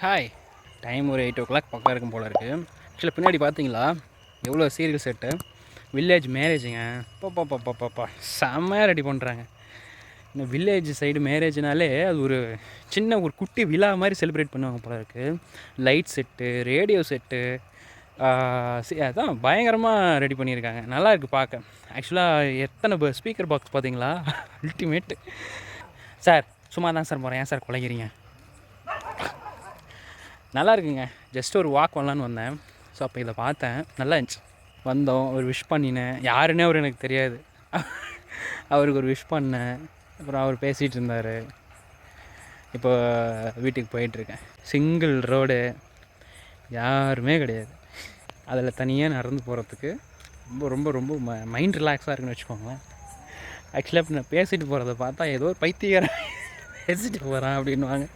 Hi. Time ஒரு 8 o'clock பக்கம் இருக்கும் போல் இருக்குது. ஆக்சுவலாக பின்னாடி பார்த்தீங்களா எவ்வளோ சீரியல் செட்டு. வில்லேஜ் மேரேஜுங்க. பாப்பா செம்மையாக ரெடி பண்ணுறாங்க. இந்த வில்லேஜ் சைடு மேரேஜ்னாலே அது ஒரு சின்ன ஒரு குட்டி விழா மாதிரி செலிப்ரேட் பண்ணுவாங்க போல இருக்குது. லைட் செட்டு, ரேடியோ செட்டு, அதான் பயங்கரமாக ரெடி பண்ணியிருக்காங்க. நல்லா இருக்குது பார்க்க. ஆக்சுவலாக எத்தனை ஸ்பீக்கர் பாக்ஸ் பார்த்தீங்களா, அல்டிமேட்டு. சார் சும்மா தான் சார் போகிறேன், ஏன் சார் குலைக்கிறீங்க? நல்லா இருக்குங்க. ஜஸ்ட் ஒரு வாக் வரலான்னு வந்தேன். ஸோ அப்போ இதை பார்த்தேன், நல்லா இருந்துச்சு. வந்தோம், ஒரு விஷ் பண்ணினேன். யாருன்னே அவர் எனக்கு தெரியாது. அவருக்கு ஒரு விஷ் பண்ணேன். அப்புறம் அவர் பேசிகிட்டு இருந்தார். இப்போ வீட்டுக்கு போயிட்டுருக்கேன். சிங்கிள் ரோடு, யாருமே கிடையாது. அதில் தனியாக நடந்து போகிறதுக்கு ரொம்ப ரொம்ப ரொம்ப மைண்ட் ரிலாக்ஸாக இருக்குன்னு வச்சுக்கோங்களேன். ஆக்சுவலாக இப்போ நான் பேசிட்டு போகிறத பார்த்தா ஏதோ ஒரு பைத்தியக்காரன் பேசிட்டு போகிறான் அப்படின்வாங்க.